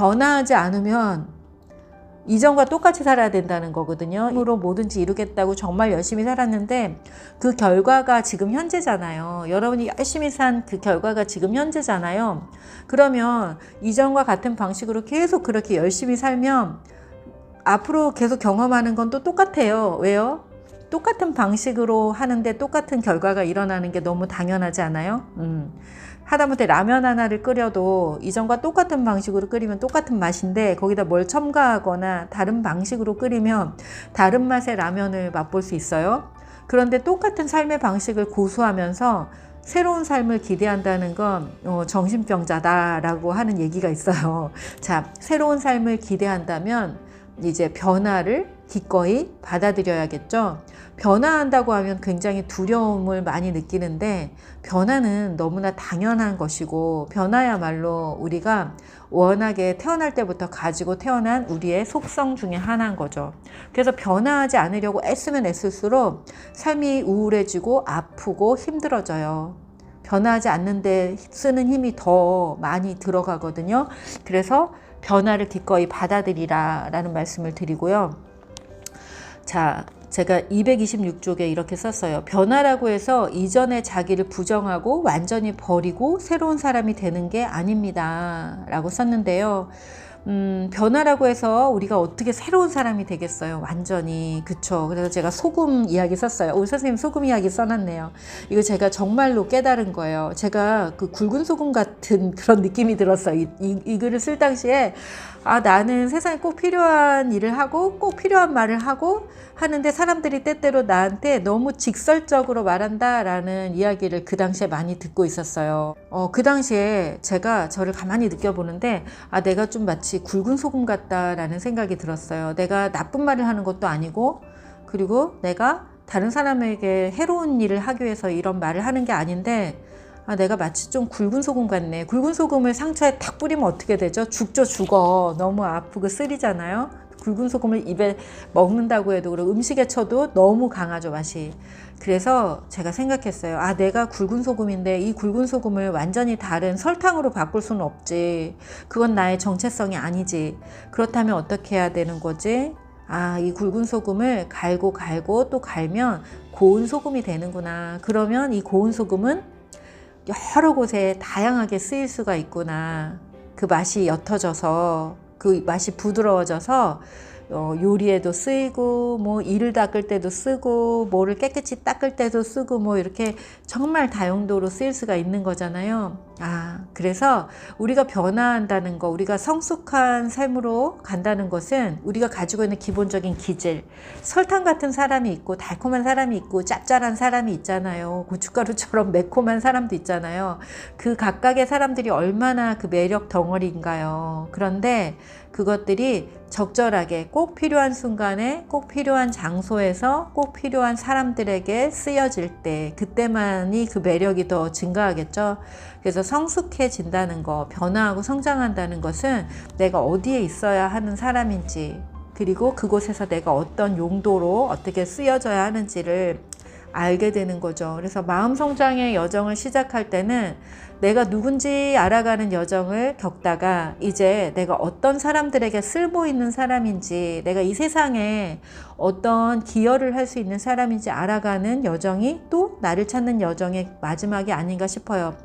변화하지 않으면 이전과 똑같이 살아야 된다는 거거든요. 힘으로 뭐든지 이루겠다고 정말 열심히 살았는데 그 결과가 지금 현재잖아요. 여러분이 열심히 산 그 결과가 지금 현재잖아요. 그러면 이전과 같은 방식으로 계속 그렇게 열심히 살면 앞으로 계속 경험하는 건 또 똑같아요. 왜요? 똑같은 방식으로 하는데 똑같은 결과가 일어나는 게 너무 당연하지 않아요? 하다못해 라면 하나를 끓여도 이전과 똑같은 방식으로 끓이면 똑같은 맛인데 거기다 뭘 첨가하거나 다른 방식으로 끓이면 다른 맛의 라면을 맛볼 수 있어요. 그런데 똑같은 삶의 방식을 고수하면서 새로운 삶을 기대한다는 건 정신병자다라고 하는 얘기가 있어요. 자, 새로운 삶을 기대한다면 이제 변화를 기꺼이 받아들여야겠죠. 변화한다고 하면 굉장히 두려움을 많이 느끼는데 변화는 너무나 당연한 것이고 변화야말로 우리가 워낙에 태어날 때부터 가지고 태어난 우리의 속성 중에 하나인 거죠. 그래서 변화하지 않으려고 애쓰면 애쓸수록 삶이 우울해지고 아프고 힘들어져요. 변화하지 않는데 쓰는 힘이 더 많이 들어가거든요. 그래서 변화를 기꺼이 받아들이라 라는 말씀을 드리고요. 자, 제가 226쪽에 이렇게 썼어요. 변화라고 해서 이전의 자기를 부정하고 완전히 버리고 새로운 사람이 되는 게 아닙니다 라고 썼는데요. 변화라고 해서 우리가 어떻게 새로운 사람이 되겠어요? 완전히. 그쵸. 그래서 제가 소금 이야기 썼어요. 우리 선생님 소금 이야기 써놨네요. 이거 제가 정말로 깨달은 거예요. 제가 그 굵은 소금 같은 그런 느낌이 들었어요. 이 글을 쓸 당시에 나는 세상에 꼭 필요한 일을 하고 꼭 필요한 말을 하고 하는데 사람들이 때때로 나한테 너무 직설적으로 말한다라는 이야기를 그 당시에 많이 듣고 있었어요. 그 당시에 제가 저를 가만히 느껴보는데 내가 좀 마치 굵은 소금 같다라는 생각이 들었어요. 내가 나쁜 말을 하는 것도 아니고 그리고 내가 다른 사람에게 해로운 일을 하기 위해서 이런 말을 하는 게 아닌데 내가 마치 좀 굵은 소금 같네. 굵은 소금을 상처에 탁 뿌리면 어떻게 되죠? 죽죠, 죽어. 너무 아프고 쓰리잖아요. 굵은 소금을 입에 먹는다고 해도 그리고 음식에 쳐도 너무 강하죠, 맛이. 그래서 제가 생각했어요. 내가 굵은 소금인데 이 굵은 소금을 완전히 다른 설탕으로 바꿀 수는 없지. 그건 나의 정체성이 아니지. 그렇다면 어떻게 해야 되는 거지? 이 굵은 소금을 갈고 또 갈면 고운 소금이 되는구나. 그러면 이 고운 소금은 여러 곳에 다양하게 쓰일 수가 있구나. 그 맛이 옅어져서 그 맛이 부드러워져서 요리에도 쓰이고 뭐 이를 닦을 때도 쓰고 뭐를 깨끗이 닦을 때도 쓰고 뭐 이렇게 정말 다용도로 쓰일 수가 있는 거잖아요. 그래서 우리가 변화한다는 거, 우리가 성숙한 삶으로 간다는 것은 우리가 가지고 있는 기본적인 기질, 설탕 같은 사람이 있고 달콤한 사람이 있고 짭짤한 사람이 있잖아요. 고춧가루처럼 매콤한 사람도 있잖아요. 그 각각의 사람들이 얼마나 그 매력 덩어리인가요. 그런데 그것들이 적절하게 꼭 필요한 순간에 꼭 필요한 장소에서 꼭 필요한 사람들에게 쓰여질 때 그때만이 그 매력이 더 증가하겠죠. 그래서 성숙해진다는 거, 변화하고 성장한다는 것은 내가 어디에 있어야 하는 사람인지 그리고 그곳에서 내가 어떤 용도로 어떻게 쓰여져야 하는지를 알게 되는 거죠. 그래서 마음 성장의 여정을 시작할 때는 내가 누군지 알아가는 여정을 겪다가 이제 내가 어떤 사람들에게 쓸모 있는 사람인지 내가 이 세상에 어떤 기여를 할 수 있는 사람인지 알아가는 여정이 또 나를 찾는 여정의 마지막이 아닌가 싶어요.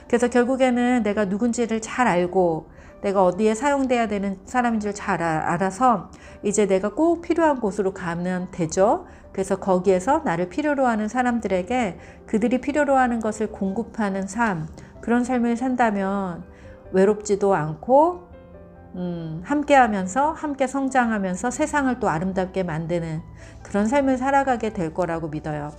그래서 결국에는 내가 누군지를 잘 알고 내가 어디에 사용돼야 되는 사람인지를 잘 알아서 이제 내가 꼭 필요한 곳으로 가면 되죠. 그래서 거기에서 나를 필요로 하는 사람들에게 그들이 필요로 하는 것을 공급하는 삶, 그런 삶을 산다면 외롭지도 않고 함께 하면서 함께 성장하면서 세상을 또 아름답게 만드는 그런 삶을 살아가게 될 거라고 믿어요.